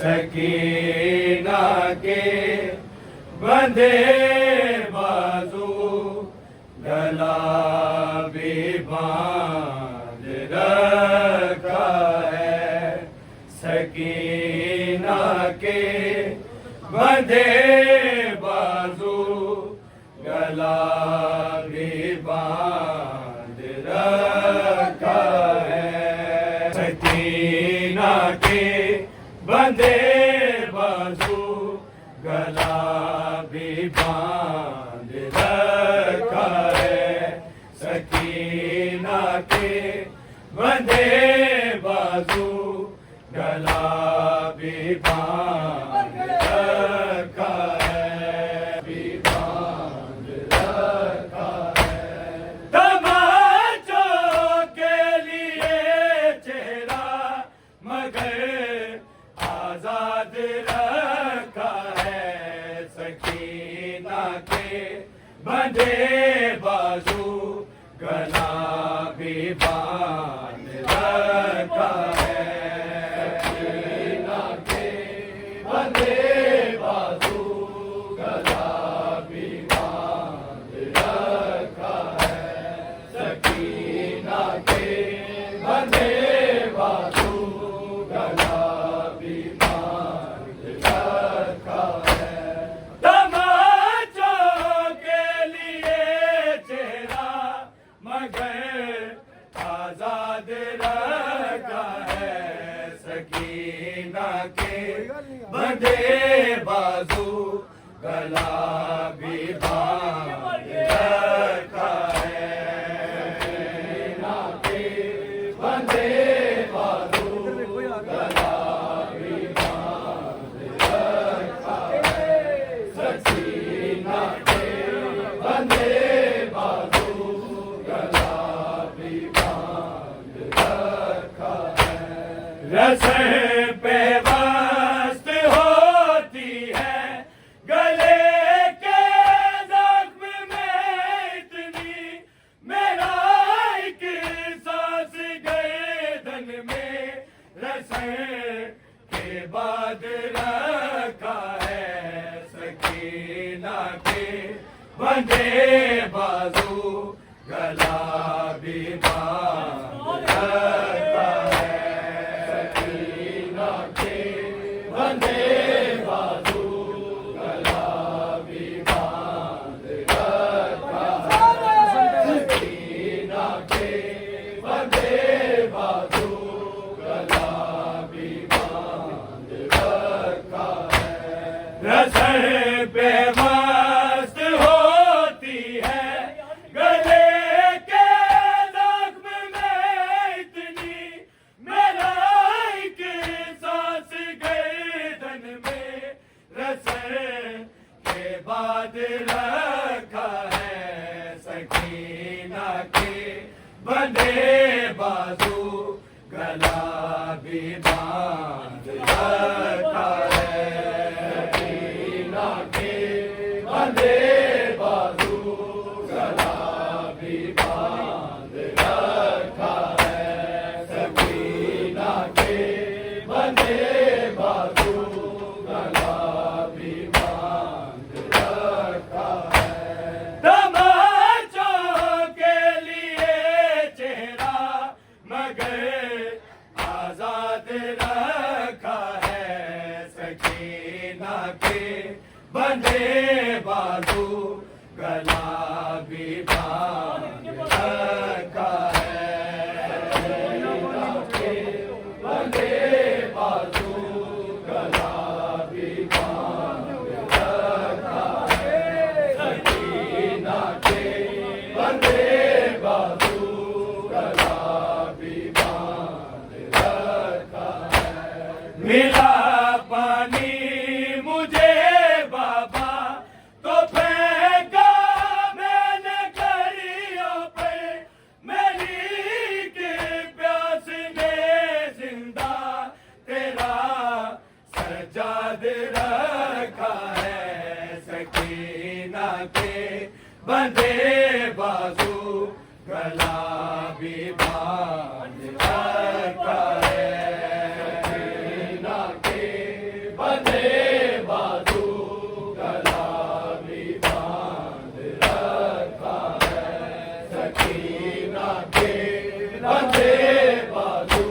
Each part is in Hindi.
सकीना के बंधे बाजू गला भी बांध रखा है। सकीना के बंधे बाजू गला भी बांध रखा है। सकीना के बंधे बाजू गला भी बांध रखा है। सकीना के बंधे बाजू गला भी बांध रखा है। भी बांध रखा है। तमाचों के लिए चेहरा मगर आजाद रखा है। सकीना के बंधे बाजू गला भी बांध रखा है। सकीना के बंधे बाजू गला भी बांध रखा है। सकीना के बंधे बाजू गला भी बांध रखा है। तमाचों के लिए चेहरा मगर आजाद रखा है। सकीना के बंधे बाजू गला भी बांध रखा है। सकीना के बंधे बाजू गला भी बांध रखा है। सकीना के बंधे बाजू गला भी बांध रखा है। रस्म पे मस्त होती है गले के जख्म में इतनी मेरा एक सांस गर्दन में। रस्म के बाद रखा है। सकीना के बंधे बाजू गला भी बांध रखा है। सकीना के बंधे बाजू गला भी बांध रखा है। सकीना के बंधे बाजू गला भी बांध रखा है। रस्म पे मस्त होती है गले के जख्म में इतनी मेरा एक सांस गर्दन में। रस्म के बाद रखा है। सकीना के बंधे बाजू गला भी बांध रखा है। सकीना के बंधे बाजू गला भी बांध रखा है। सकीना के बंधे बाजू गला भी बांध रखा है। तमाचों के लिए चेहरा मगर आजाद रखा है। सकीना के बंधे बाजू गला भी बांध रखा है। सकीना के बंधे बाजू गला भी बांध रखा है। सकीना के बंधे बाजू गला भी बांध रखा है। मिला पानी मुझे बाबा तो फेंका मैंने करियों पे। मेरी के प्यास में जिंदा तेरा सजाद रखा है। सकीना के बंधे बाजू गला भी बांध रखा है। बंधे बाजू गला भी बांध रखा है सकीना के बंधे बाजू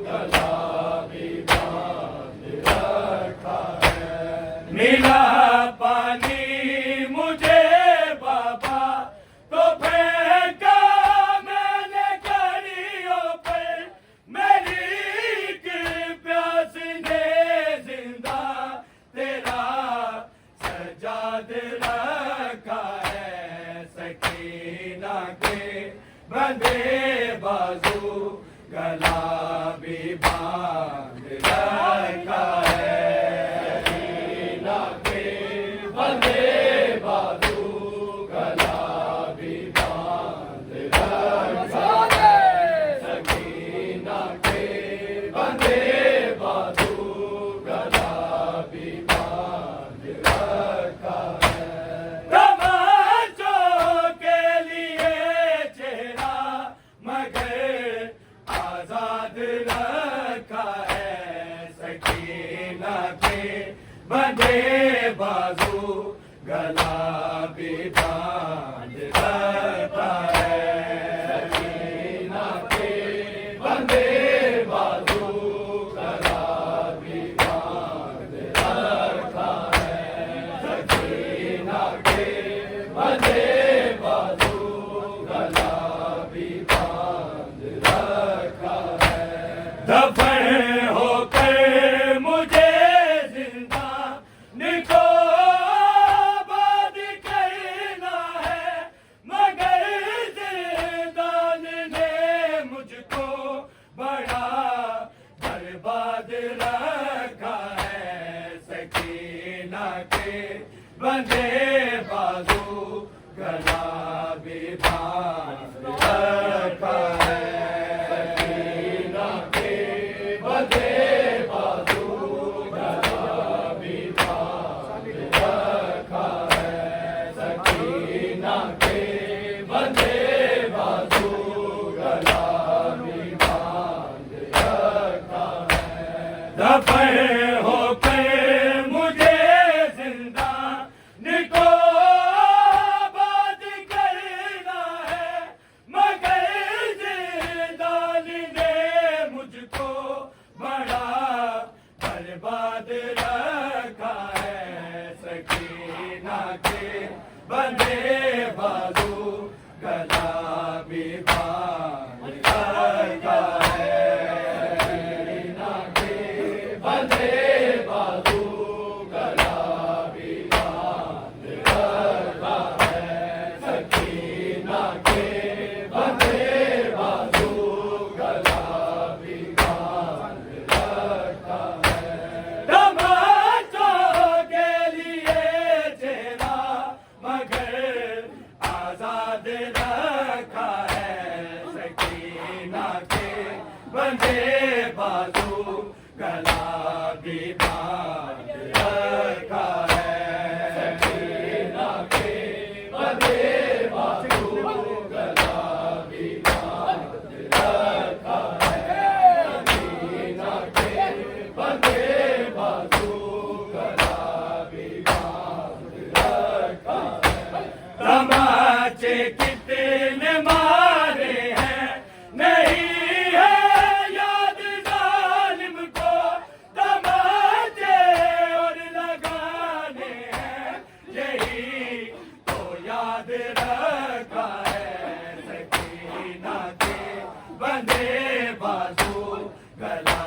गला भी बांध रखा है मिला पानी मुझे बाबा तो फेंका मैंने कड़ियों पर मेरी प्यास ने जिंदा तेरा सजाद रखा है सकीना के बंधे बाजू गला भी बांध रखा है सकीना के बंधे बाजू गला भी बांध रखा है सकीना के बंधे बाजू गला भी बांध रखा है तमाचों के लिए चेहरा मगर आजाद रखा है सकीना के बंधे बाजू गला भी बांध रखा है सकीना के बंधे बाजू गला भी बांध रखा है सकीना के बंधे बाजू गला भी बांध रखा है दफन होकर मुझे जिंदा निको आबाद करना है मगर जिंदान ने मुझको बड़ा बर्बाद रखा है सकीना के बंधे बाजू गला भी बांध रखा है सकीना के बंधे बाजू गला भी बांध रखा है सकीना के बंधे बाजू गला भी बांध रखा है दफन होकर मुझे जिंदा निको आबाद करना है मगर जिंदान ने मुझको बड़ा बर्बाद रखा है सकीना के बंधे बाजू गला भी बांध रखा है सकीना के बंधे बाजू गला भी बांध रखा है सकीना के बंधे बाजू गला भी बांध रखा है तमाचों के लिए चेहरा मगर आजाद रखा है सकीना के बंधे बाजू गला भी बांध रखा है सकीना के बंधे बाजू गला भी बांध रखा है सकीना के बंधे बाजू गला भी बांध रखा है तमाचे कितने मारे हैं नहीं है याद जालिम को तमाचे और लगाने हैं यही तो याद रखा है सकीना के बंधे बाजू गला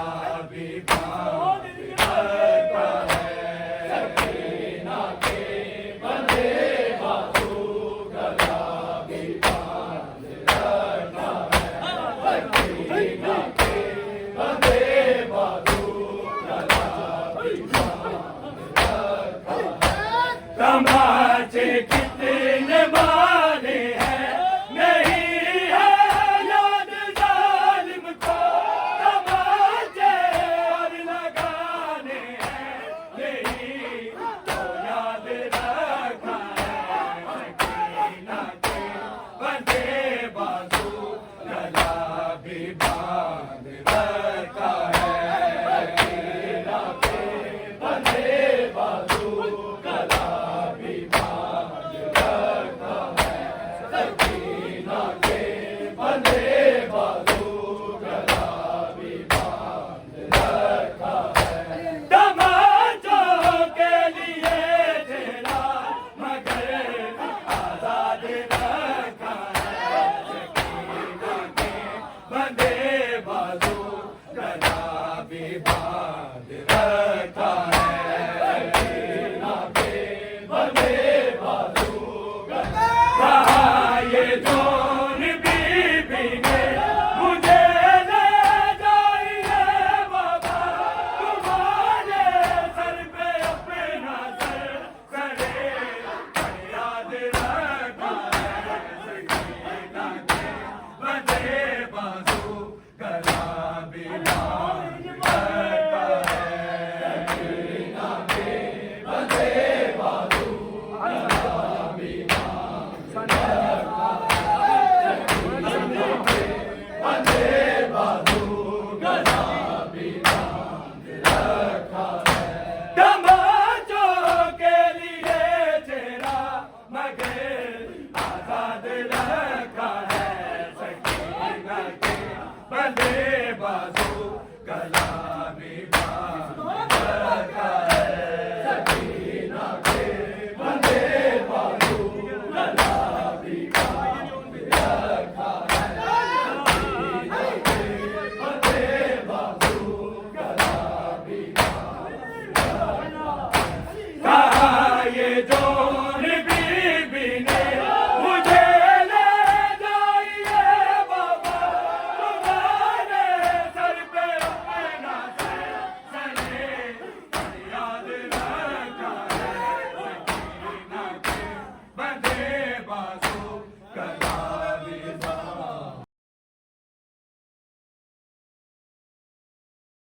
भी बांध रखा है सकीना के बंधे बाजू गला भी बांध रखा है सकीना के बंधे बाजू गला भी बांध रखा है तमाचे कितने मारे हैं नहीं है याद जालिम को तमाचे और लगाने हैं यही तो याद रखा है सकीना के बंधे बाजू गला भी बांध रखा है सकीना के तमाचों के लिए चेला मगर आजाद रखा है सकीना के बंदे बाजू गला भी बांध रखा है।